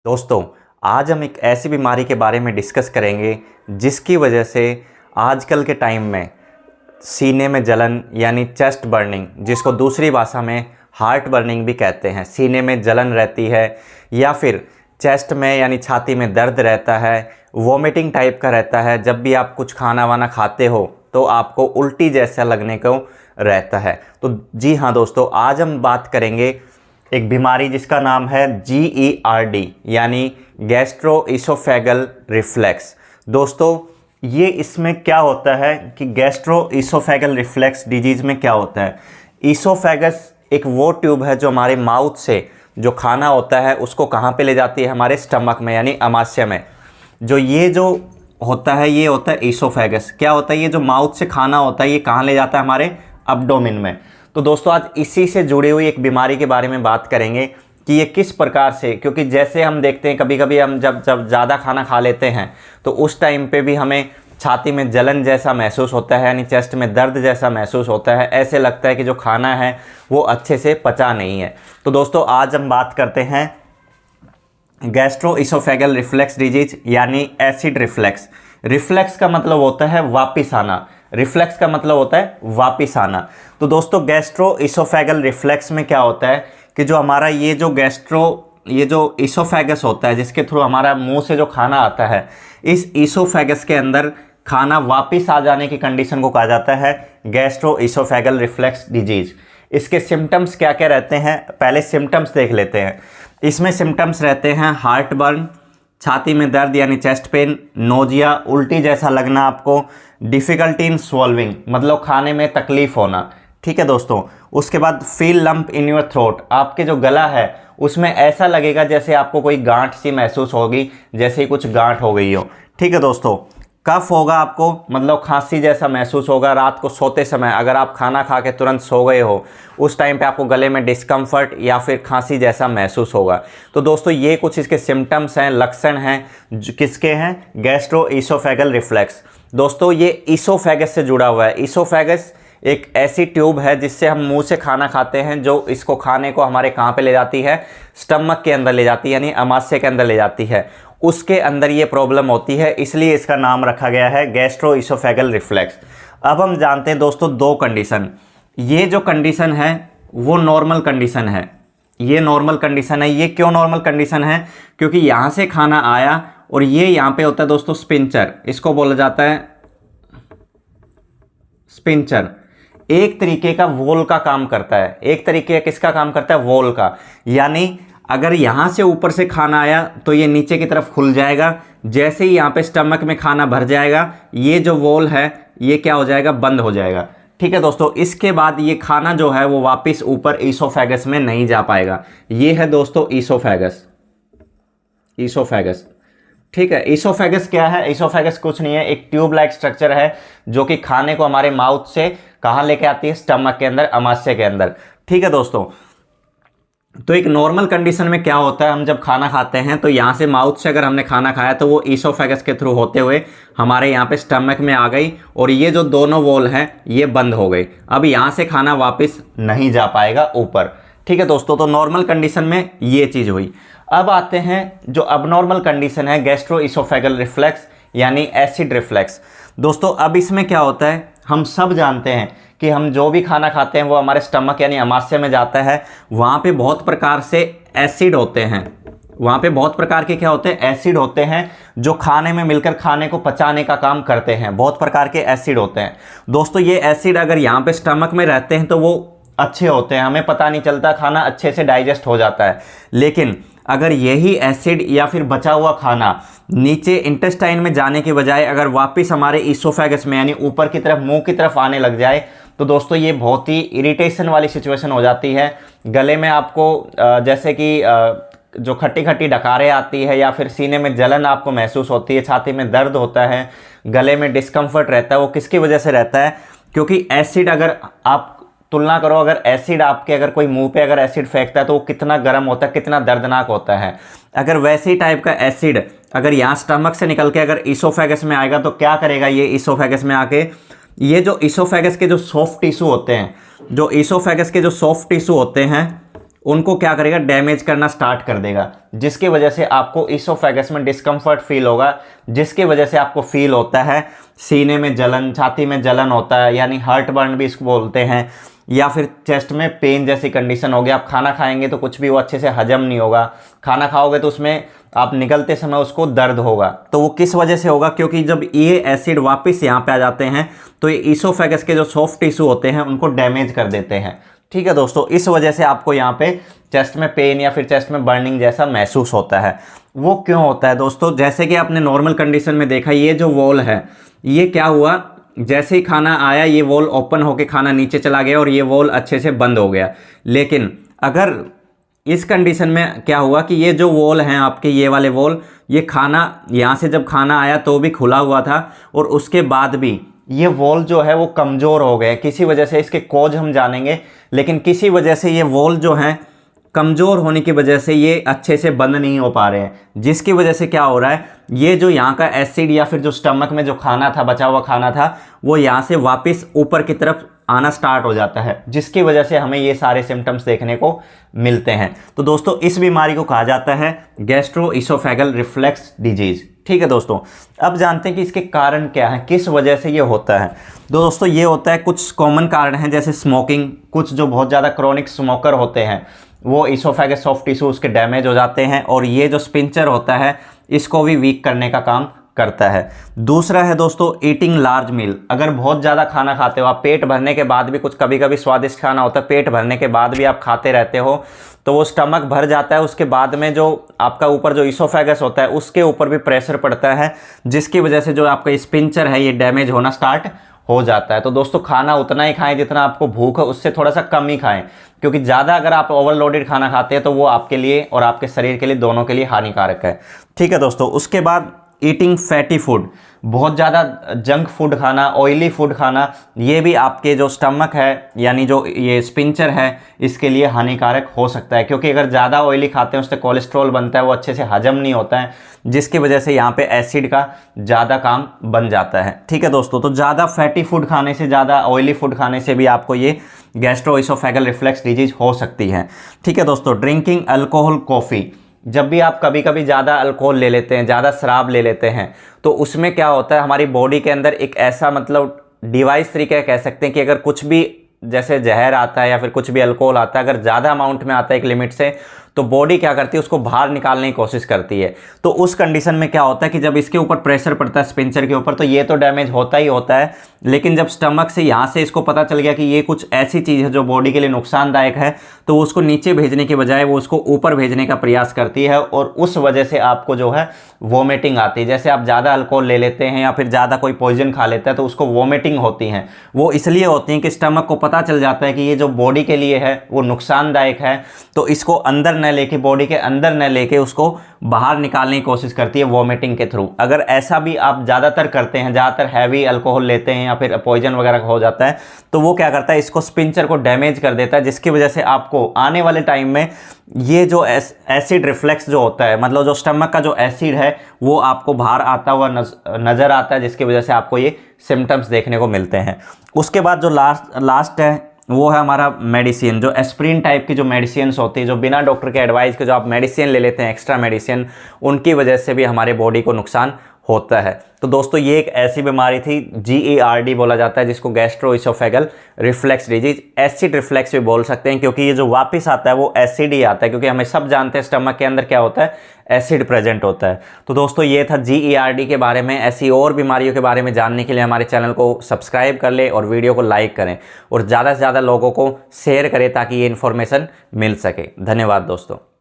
दोस्तों, आज हम एक ऐसी बीमारी के बारे में डिस्कस करेंगे जिसकी वजह से आजकल के टाइम में सीने में जलन यानी चेस्ट बर्निंग, जिसको दूसरी भाषा में हार्ट बर्निंग भी कहते हैं, सीने में जलन रहती है या फिर चेस्ट में यानी छाती में दर्द रहता है, वोमिटिंग टाइप का रहता है। जब भी आप कुछ खाना वाना खाते हो तो आपको उल्टी जैसा लगने को रहता है। तो जी हाँ दोस्तों, आज हम बात करेंगे एक बीमारी जिसका नाम है GERD यानी गैस्ट्रोइसोफेगल रिफ्लेक्स। दोस्तों, ये इसमें क्या होता है कि गैस्ट्रोइसोफेगल रिफ्लेक्स डिजीज़ में क्या होता है, ईसोफेगस एक वो ट्यूब है जो हमारे माउथ से जो खाना होता है उसको कहाँ पे ले जाती है, हमारे स्टमक में यानी अमाशय में। जो होता है ये होता है ईसोफेगस। क्या होता है, ये जो माउथ से खाना होता है ये कहाँ ले जाता है, हमारे एब्डोमेन में। तो दोस्तों, आज इसी से जुड़ी हुई एक बीमारी के बारे में बात करेंगे कि ये किस प्रकार से, क्योंकि जैसे हम देखते हैं कभी कभी हम जब ज़्यादा खाना खा लेते हैं तो उस टाइम पे भी हमें छाती में जलन जैसा महसूस होता है, यानी चेस्ट में दर्द जैसा महसूस होता है। ऐसे लगता है कि जो खाना है वो अच्छे से पचा नहीं है। तो दोस्तों, आज हम बात करते हैं गैस्ट्रोइसोफेगल रिफ्लेक्स डिजीज यानी एसिड रिफ्लेक्स। रिफ्लेक्स का मतलब होता है वापिस आना, रिफ्लेक्स का मतलब होता है वापिस आना। तो दोस्तों, गैस्ट्रोइसोफेगल रिफ्लेक्स में क्या होता है कि जो हमारा ये जो इसोफेगस होता है जिसके थ्रू हमारा मुंह से जो खाना आता है, इस इसोफेगस के अंदर खाना वापिस आ जाने की कंडीशन को कहा जाता है गैस्ट्रोइसोफेगल रिफ्लेक्स डिजीज। इसके सिम्टम्स क्या क्या रहते हैं, पहले सिम्टम्स देख लेते हैं। इसमें सिम्टम्स रहते हैं हार्ट बर्न, छाती में दर्द यानी चेस्ट पेन, नोजिया उल्टी जैसा लगना आपको, डिफ़िकल्टी इन स्वॉल्विंग मतलब खाने में तकलीफ़ होना। ठीक है दोस्तों, उसके बाद feel lump in your throat, आपके जो गला है उसमें ऐसा लगेगा जैसे आपको कोई गांठ सी महसूस होगी, जैसे ही कुछ गांठ हो गई हो। ठीक है दोस्तों, कफ होगा आपको, मतलब खांसी जैसा महसूस होगा। रात को सोते समय अगर आप खाना खा के तुरंत सो गए हो उस टाइम पे आपको गले में डिस्कम्फर्ट या फिर खांसी जैसा महसूस होगा। तो दोस्तों, ये कुछ इसके सिम्टम्स हैं, लक्षण हैं किसके हैं, गैस्ट्रोइसोफेगल रिफ्लेक्स। दोस्तों, ये इसोफेगस से जुड़ा हुआ है। इसोफेगस एक ऐसी ट्यूब है जिससे हम मुंह से खाना खाते हैं, जो इसको खाने को हमारे कहाँ पे ले जाती है, स्टमक के अंदर ले जाती है यानी अमाशय के अंदर ले जाती है। उसके अंदर ये प्रॉब्लम होती है, इसलिए इसका नाम रखा गया है गैस्ट्रोइसोफेगल रिफ्लेक्स। अब हम जानते हैं दोस्तों दो कंडीशन। ये जो कंडीशन है वो नॉर्मल कंडीशन है, ये नॉर्मल कंडीशन है। ये क्यों नॉर्मल कंडीशन है, क्योंकि यहाँ से खाना आया और ये यहाँ पे होता है दोस्तों स्पिंचर, इसको बोला जाता है स्पिंचर। एक तरीके का वोल का काम करता है, एक तरीके का किसका काम करता है, वोल का। यानी अगर यहाँ से ऊपर से खाना आया तो ये नीचे की तरफ खुल जाएगा, जैसे ही यहाँ पे स्टमक में खाना भर जाएगा ये जो वोल है ये क्या हो जाएगा, बंद हो जाएगा। ठीक है दोस्तों, इसके बाद ये खाना जो है वो वापस ऊपर ईसोफेगस में नहीं जा पाएगा। ये है दोस्तों ईसोफेगस। ठीक है, ईसोफेगस क्या है, ईसोफेगस कुछ नहीं है, एक ट्यूब लाइक स्ट्रक्चर है जो कि खाने को हमारे माउथ से कहाँ लेके आती है, स्टमक के अंदर, अमाशय के अंदर। ठीक है दोस्तों, तो एक नॉर्मल कंडीशन में क्या होता है, हम जब खाना खाते हैं तो यहाँ से माउथ से अगर हमने खाना खाया तो वो ईसोफेगस के थ्रू होते हुए हमारे यहाँ पे स्टमक में आ गई और ये जो दोनों वॉल हैं ये बंद हो गई। अब यहाँ से खाना वापस नहीं जा पाएगा ऊपर। ठीक है दोस्तों, तो नॉर्मल कंडीशन में ये चीज़ हुई। अब आते हैं जो अबनॉर्मल कंडीशन है गैस्ट्रोइसोफेगल रिफ्लेक्स यानी एसिड रिफ्लेक्स। दोस्तों, अब इसमें क्या होता है, हम सब जानते हैं कि हम जो भी खाना खाते हैं वो हमारे स्टमक यानी अमाशय में जाता है। वहाँ पे बहुत प्रकार से एसिड होते हैं, वहाँ पे बहुत प्रकार के क्या होते हैं, एसिड होते हैं जो खाने में मिलकर खाने को पचाने का काम करते हैं। बहुत प्रकार के एसिड होते हैं दोस्तों। ये एसिड अगर यहाँ पे स्टमक में रहते हैं तो वो अच्छे होते हैं, हमें पता नहीं चलता, खाना अच्छे से डाइजेस्ट हो जाता है। लेकिन अगर यही एसिड या फिर बचा हुआ खाना नीचे इंटेस्टाइन में जाने के बजाय अगर वापस हमारे ईसोफेगस में यानी ऊपर की तरफ, मुंह की तरफ आने लग जाए तो दोस्तों ये बहुत ही इरिटेशन वाली सिचुएशन हो जाती है। गले में आपको जैसे कि जो खट्टी खट्टी डकारें आती है या फिर सीने में जलन आपको महसूस होती है, छाती में दर्द होता है, गले में डिस्कम्फर्ट रहता है। वो किसकी वजह से रहता है, क्योंकि एसिड, अगर आप तुलना करो, अगर एसिड आपके, अगर कोई मुंह पे अगर एसिड फेंकता है तो वो कितना गर्म होता है, कितना दर्दनाक होता है। अगर वैसे ही टाइप का एसिड अगर यहाँ स्टमक से निकल के अगर ईसोफेगस में आएगा तो क्या करेगा, ये ईसोफेगस में आके ये जो ईसोफेगस के जो सॉफ्ट टिश्यू होते हैं, जो ईसोफेगस के जो सॉफ्ट टिश्यू होते हैं उनको क्या करेगा, डैमेज करना स्टार्ट कर देगा, जिसकी वजह से आपको इसोफेगस में डिस्कम्फर्ट फील होगा, जिसकी वजह से आपको फील होता है सीने में जलन, छाती में जलन होता है, यानी हार्ट बर्न भी इसको बोलते हैं, या फिर चेस्ट में पेन जैसी कंडीशन होगी। आप खाना खाएंगे तो कुछ भी वो अच्छे से हजम नहीं होगा, खाना खाओगे तो उसमें आप निकलते समय उसको दर्द होगा। तो वो किस वजह से होगा, क्योंकि जब ये एसिड वापस यहाँ पे आ जाते हैं तो ये इसोफेगस के जो सॉफ्ट टिश्यू होते हैं उनको डैमेज कर देते हैं। ठीक है दोस्तों, इस वजह से आपको यहाँ पे चेस्ट में पेन या फिर चेस्ट में बर्निंग जैसा महसूस होता है। वो क्यों होता है दोस्तों, जैसे कि आपने नॉर्मल कंडीशन में देखा, ये जो वॉल है ये क्या हुआ, जैसे ही खाना आया ये वॉल ओपन होके खाना नीचे चला गया और ये वॉल अच्छे से बंद हो गया। लेकिन अगर इस कंडीशन में क्या हुआ कि ये जो वॉल हैं आपके, ये वाले वॉल, ये खाना यहाँ से जब खाना आया तो भी खुला हुआ था और उसके बाद भी ये वॉल जो है वो कमज़ोर हो गए किसी वजह से। इसके कॉज हम जानेंगे, लेकिन किसी वजह से ये वॉल जो हैं कमज़ोर होने की वजह से ये अच्छे से बंद नहीं हो पा रहे हैं, जिसकी वजह से क्या हो रहा है, ये जो यहाँ का एसिड या फिर जो स्टमक में जो खाना था, बचा हुआ खाना था, वो यहाँ से वापस ऊपर की तरफ आना स्टार्ट हो जाता है, जिसकी वजह से हमें ये सारे सिम्टम्स देखने को मिलते हैं। तो दोस्तों इस बीमारी को कहा जाता है गैस्ट्रोइसोफेगल रिफ्लेक्स डिजीज़। ठीक है दोस्तों, अब जानते हैं कि इसके कारण क्या है, किस वजह से ये होता है। दोस्तों ये होता है, कुछ कॉमन कारण हैं जैसे स्मोकिंग, कुछ जो बहुत ज़्यादा क्रोनिक स्मोकर होते हैं वो इसोफेगस सॉफ्ट टिश्यू उसके डैमेज हो जाते हैं, और ये जो स्पिंचर होता है इसको भी वीक करने का काम करता है। दूसरा है दोस्तों ईटिंग लार्ज मील, अगर बहुत ज़्यादा खाना खाते हो आप, पेट भरने के बाद भी, कुछ कभी कभी स्वादिष्ट खाना होता है, पेट भरने के बाद भी आप खाते रहते हो तो वो स्टमक भर जाता है, उसके बाद में जो आपका ऊपर जो इसोफेगस होता है उसके ऊपर भी प्रेशर पड़ता है, जिसकी वजह से जो आपका स्पिंचर है ये डैमेज होना स्टार्ट हो जाता है। तो दोस्तों खाना उतना ही खाएं जितना आपको भूख है, उससे थोड़ा सा कम ही खाएं, क्योंकि ज़्यादा अगर आप ओवरलोडेड खाना खाते हैं तो वो आपके लिए और आपके शरीर के लिए, दोनों के लिए हानिकारक है। ठीक है दोस्तों, उसके बाद ईटिंग फैटी फूड, बहुत ज़्यादा जंक फूड खाना, ऑयली फूड खाना, ये भी आपके जो स्टमक है यानी जो ये स्पिंचर है इसके लिए हानिकारक हो सकता है, क्योंकि अगर ज़्यादा ऑयली खाते हैं उससे कोलेस्ट्रॉल बनता है, वो अच्छे से हजम नहीं होता है, जिसकी वजह से यहाँ पे एसिड का ज़्यादा काम बन जाता है। ठीक है दोस्तों, तो ज़्यादा फैटी फूड खाने से, ज़्यादा ऑयली फूड खाने से भी आपको ये गैस्ट्रोइसोफेगल रिफ्लेक्स डिजीज हो सकती है। ठीक है दोस्तों, ड्रिंकिंग अल्कोहल, कॉफ़ी, जब भी आप कभी कभी ज़्यादा अल्कोहल ले लेते हैं, ज़्यादा शराब ले लेते हैं, तो उसमें क्या होता है, हमारी बॉडी के अंदर एक ऐसा मतलब डिवाइस तरीका कह सकते हैं कि अगर कुछ भी जैसे जहर आता है या फिर कुछ भी अल्कोहल आता है, अगर ज़्यादा अमाउंट में आता है एक लिमिट से, तो बॉडी क्या करती है, उसको बाहर निकालने की कोशिश करती है। तो उस कंडीशन में क्या होता है कि जब इसके ऊपर प्रेशर पड़ता है स्पिंचर के ऊपर, तो ये तो डैमेज होता ही होता है, लेकिन जब स्टमक से यहाँ से इसको पता चल गया कि ये कुछ ऐसी चीज़ है जो बॉडी के लिए नुकसानदायक है, तो वो उसको नीचे भेजने के बजाय वो उसको ऊपर भेजने का प्रयास करती है, और उस वजह से आपको जो है वोमिटिंग आती है। जैसे आप ज़्यादा अल्कोहल ले लेते हैं या फिर ज़्यादा कोई पॉइजन खा लेता है तो उसको वोमिटिंग होती हैं। वो इसलिए होती हैं कि स्टमक को पता चल जाता है कि ये जो बॉडी के लिए है वो नुकसानदायक है, तो इसको अंदर न लेके, बॉडी के अंदर न लेके उसको बाहर निकालने की कोशिश करती है वोमिटिंग के थ्रू। अगर ऐसा भी आप ज़्यादातर करते हैं, ज़्यादातर हैवी अल्कोहल लेते हैं या फिर पॉइजन वगैरह हो जाता है, तो वो क्या करता है, इसको स्पिंचर को डैमेज कर देता है, जिसकी वजह से आपको आने वाले टाइम में ये जो एसिड रिफ्लेक्स जो होता है, मतलब जो स्टमक का जो एसिड है वो आपको बाहर आता हुआ नज़र आता है, जिसकी वजह से आपको ये सिम्टम्स देखने को मिलते हैं। उसके बाद जो लास्ट है वो है हमारा मेडिसिन, जो एस्प्रिन टाइप की जो मेडिसिन होती है, जो बिना डॉक्टर के एडवाइस के जो आप मेडिसिन ले लेते हैं, एक्स्ट्रा मेडिसिन, उनकी वजह से भी हमारे बॉडी को नुकसान होता है। तो दोस्तों ये एक ऐसी बीमारी थी, GERD बोला जाता है, जिसको gastro-oesophageal reflex disease, acid reflex भी बोल सकते हैं, क्योंकि ये जो वापस आता है वो एसिड ही आता है, क्योंकि हमें सब जानते हैं स्टमक के अंदर क्या होता है, एसिड प्रेजेंट होता है। तो दोस्तों ये था GERD के बारे में। ऐसी और बीमारियों के बारे में जानने के लिए हमारे चैनल को सब्सक्राइब कर ले और वीडियो को लाइक करें और ज़्यादा से ज़्यादा लोगों को शेयर करें ताकि ये इन्फॉर्मेशन मिल सके। धन्यवाद दोस्तों।